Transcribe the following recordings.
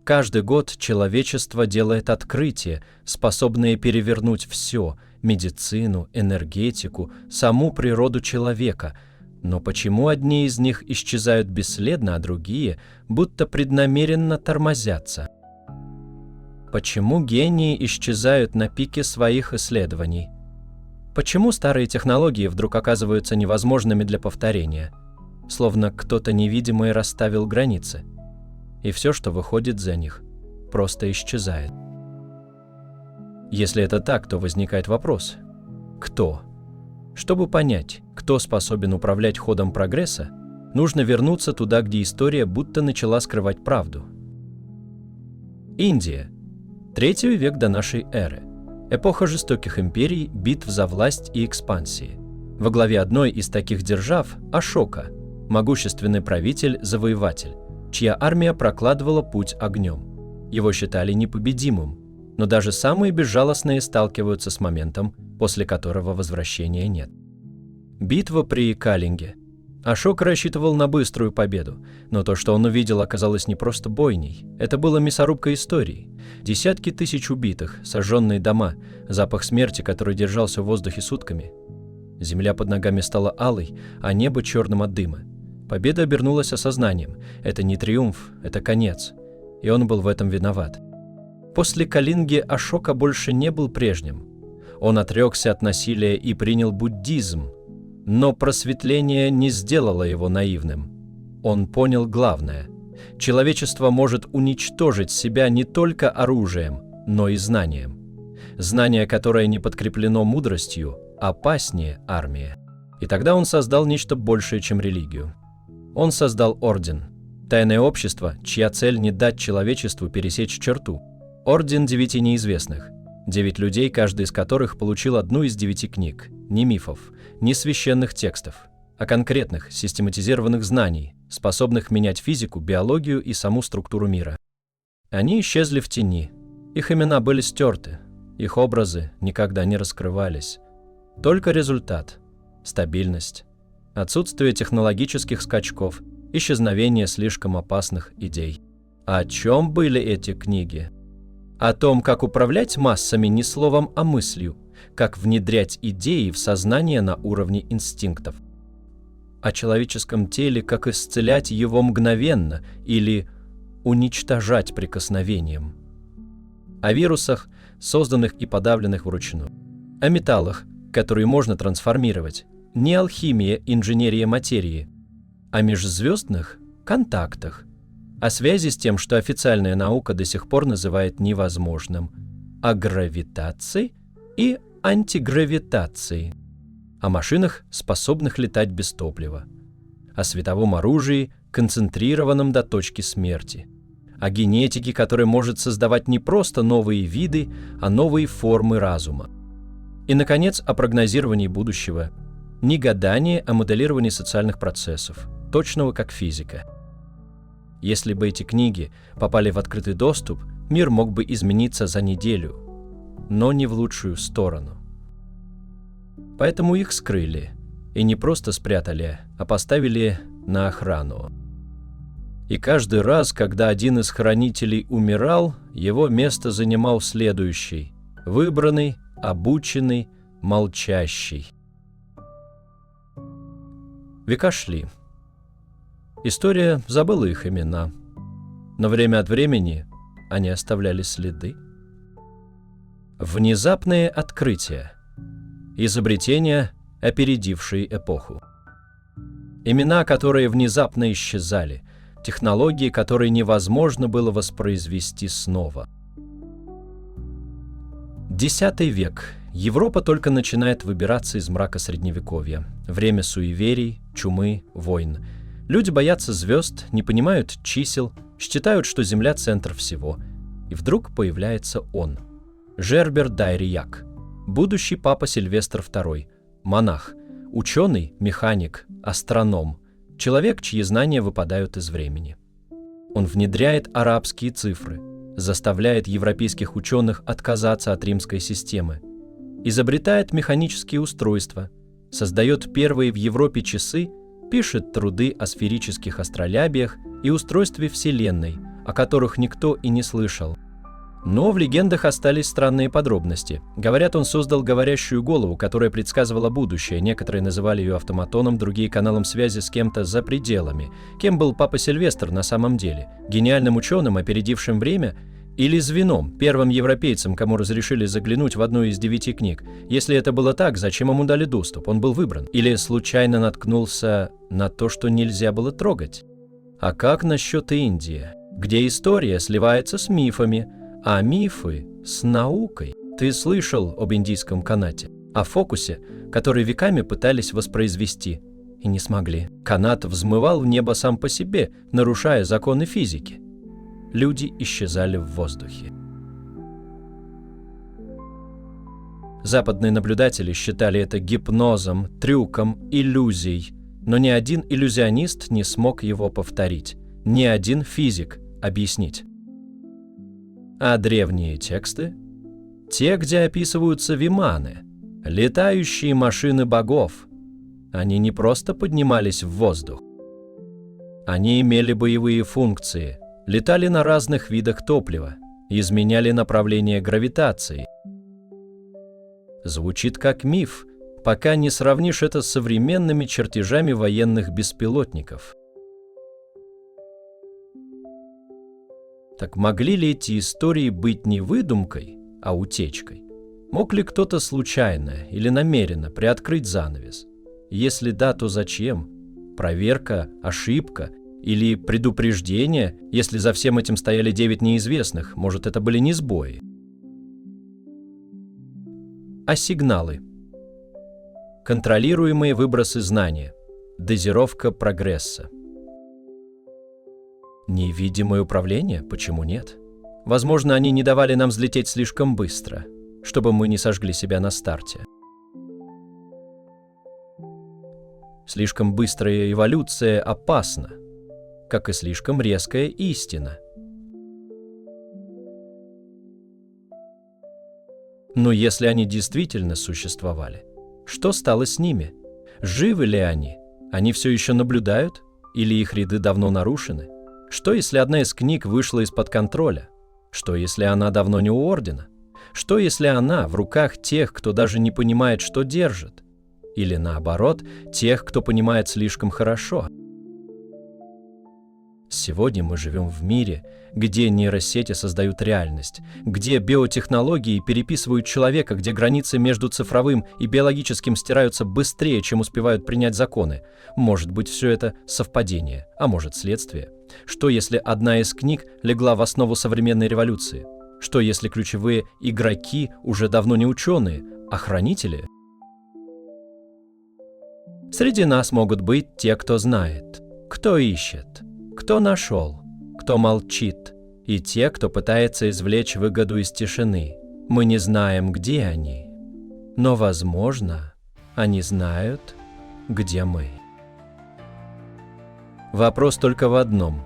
Каждый год человечество делает открытия, способные перевернуть все – медицину, энергетику, саму природу человека. Но почему одни из них исчезают бесследно, а другие будто преднамеренно тормозятся? Почему гении исчезают на пике своих исследований? Почему старые технологии вдруг оказываются невозможными для повторения? Словно кто-то невидимый расставил границы. И все, что выходит за них, просто исчезает. Если это так, то возникает вопрос: кто? Чтобы понять, кто способен управлять ходом прогресса, нужно вернуться туда, где история будто начала скрывать правду. Индия. 3 век до нашей эры. Эпоха жестоких империй, битв за власть и экспансии. Во главе одной из таких держав – Ашока, могущественный правитель-завоеватель, чья армия прокладывала путь огнем. Его считали непобедимым, но даже самые безжалостные сталкиваются с моментом, после которого возвращения нет. Битва при Калинге. Ашока рассчитывал на быструю победу, но то, что он увидел, оказалось не просто бойней. Это было мясорубкой истории. Десятки тысяч убитых, сожженные дома, запах смерти, который держался в воздухе сутками. Земля под ногами стала алой, а небо черным от дыма. Победа обернулась осознанием. Это не триумф, это конец. И он был в этом виноват. После Калинги Ашока больше не был прежним. Он отрекся от насилия и принял буддизм. Но просветление не сделало его наивным. Он понял главное. Человечество может уничтожить себя не только оружием, но и знанием. Знание, которое не подкреплено мудростью, опаснее армии. И тогда он создал нечто большее, чем религию. Он создал орден. Тайное общество, чья цель не дать человечеству пересечь черту. Орден 9 неизвестных. 9 людей, каждый из которых получил одну из 9 книг. Ни мифов, ни священных текстов, а конкретных, систематизированных знаний, способных менять физику, биологию и саму структуру мира. Они исчезли в тени. Их имена были стерты. Их образы никогда не раскрывались. Только результат – стабильность, отсутствие технологических скачков, исчезновение слишком опасных идей. А о чем были эти книги? О том, как управлять массами не словом, а мыслью, как внедрять идеи в сознание на уровне инстинктов. О человеческом теле, как исцелять его мгновенно или уничтожать прикосновением. О вирусах, созданных и подавленных вручную. О металлах, которые можно трансформировать. Не алхимия, инженерия материи. О межзвездных контактах. О связи с тем, что официальная наука до сих пор называет невозможным. О гравитации и антигравитации. О машинах, способных летать без топлива. О световом оружии, концентрированном до точки смерти. О генетике, которая может создавать не просто новые виды, а новые формы разума. И, наконец, о прогнозировании будущего. Не гадание, а моделировании социальных процессов, точного как физика. Если бы эти книги попали в открытый доступ, мир мог бы измениться за неделю, но не в лучшую сторону. Поэтому их скрыли, и не просто спрятали, а поставили на охрану. И каждый раз, когда один из хранителей умирал, его место занимал следующий, выбранный, обученный, молчащий. Века шли. История забыла их имена, но время от времени они оставляли следы. Внезапные открытия. Изобретения, опередившие эпоху. Имена, которые внезапно исчезали. Технологии, которые невозможно было воспроизвести снова. X век. Европа только начинает выбираться из мрака Средневековья. Время суеверий, чумы, войн. Люди боятся звезд, не понимают чисел, считают, что Земля — центр всего. И вдруг появляется он. Жербер Дайрияк. Будущий папа Сильвестр II. Монах. Ученый, механик, астроном. Человек, чьи знания выпадают из времени. Он внедряет арабские цифры, заставляет европейских ученых отказаться от римской системы, изобретает механические устройства, создает первые в Европе часы, пишет труды о сферических астролябиях и устройстве Вселенной, о которых никто и не слышал. Но в легендах остались странные подробности. Говорят, он создал говорящую голову, которая предсказывала будущее. Некоторые называли ее автоматоном, другие — каналом связи с кем-то за пределами. Кем был Папа Сильвестр на самом деле? Гениальным ученым, опередившим время? Или звеном, первым европейцем, кому разрешили заглянуть в одну из 9 книг? Если это было так, зачем ему дали доступ? Он был выбран. Или случайно наткнулся на то, что нельзя было трогать? А как насчет Индии, где история сливается с мифами, а мифы с наукой? Ты слышал об индийском канате, о фокусе, который веками пытались воспроизвести и не смогли. Канат взмывал в небо сам по себе, нарушая законы физики. Люди исчезали в воздухе. Западные наблюдатели считали это гипнозом, трюком, иллюзией, но ни один иллюзионист не смог его повторить, ни один физик объяснить. А древние тексты? Те, где описываются виманы, летающие машины богов. Они не просто поднимались в воздух. Они имели боевые функции, летали на разных видах топлива, изменяли направление гравитации. Звучит как миф, пока не сравнишь это с современными чертежами военных беспилотников. Так могли ли эти истории быть не выдумкой, а утечкой? Мог ли кто-то случайно или намеренно приоткрыть занавес? Если да, то зачем? Проверка, ошибка или предупреждение, если за всем этим стояли 9 неизвестных? Может, это были не сбои? А сигналы? Контролируемые выбросы знания. Дозировка прогресса. Невидимое управление? Почему нет? Возможно, они не давали нам взлететь слишком быстро, чтобы мы не сожгли себя на старте. Слишком быстрая эволюция опасна, как и слишком резкая истина. Но если они действительно существовали, что стало с ними? Живы ли они? Они все еще наблюдают? Или их ряды давно нарушены? Что, если одна из книг вышла из-под контроля? Что, если она давно не у Ордена? Что, если она в руках тех, кто даже не понимает, что держит? Или наоборот, тех, кто понимает слишком хорошо? Сегодня мы живем в мире, где нейросети создают реальность, где биотехнологии переписывают человека, где границы между цифровым и биологическим стираются быстрее, чем успевают принять законы. Может быть, все это совпадение, а может, следствие. Что, если одна из книг легла в основу современной революции? Что, если ключевые игроки уже давно не ученые, а хранители? Среди нас могут быть те, кто знает, кто ищет, кто нашел, кто молчит, и те, кто пытается извлечь выгоду из тишины. Мы не знаем, где они, но, возможно, они знают, где мы. Вопрос только в одном.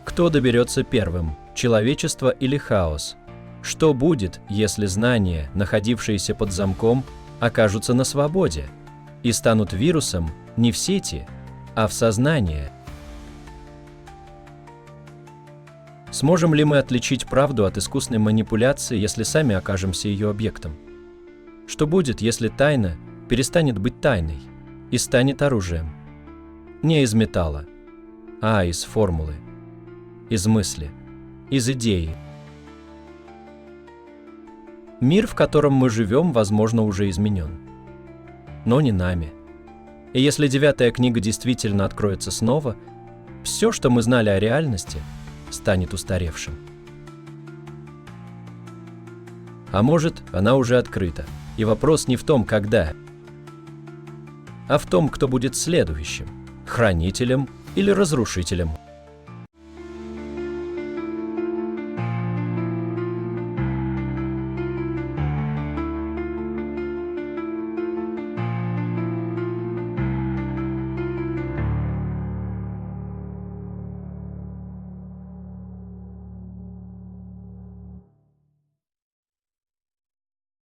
Кто доберется первым, человечество или хаос? Что будет, если знания, находившиеся под замком, окажутся на свободе и станут вирусом не в сети, а в сознании? Сможем ли мы отличить правду от искусной манипуляции, если сами окажемся ее объектом? Что будет, если тайна перестанет быть тайной и станет оружием? Не из металла, а из формулы, из мысли, из идеи. Мир, в котором мы живем, возможно, уже изменен. Но не нами. И если 9-я книга действительно откроется снова, все, что мы знали о реальности, станет устаревшим. А может, она уже открыта, и вопрос не в том, когда, а в том, кто будет следующим – хранителем или разрушителем.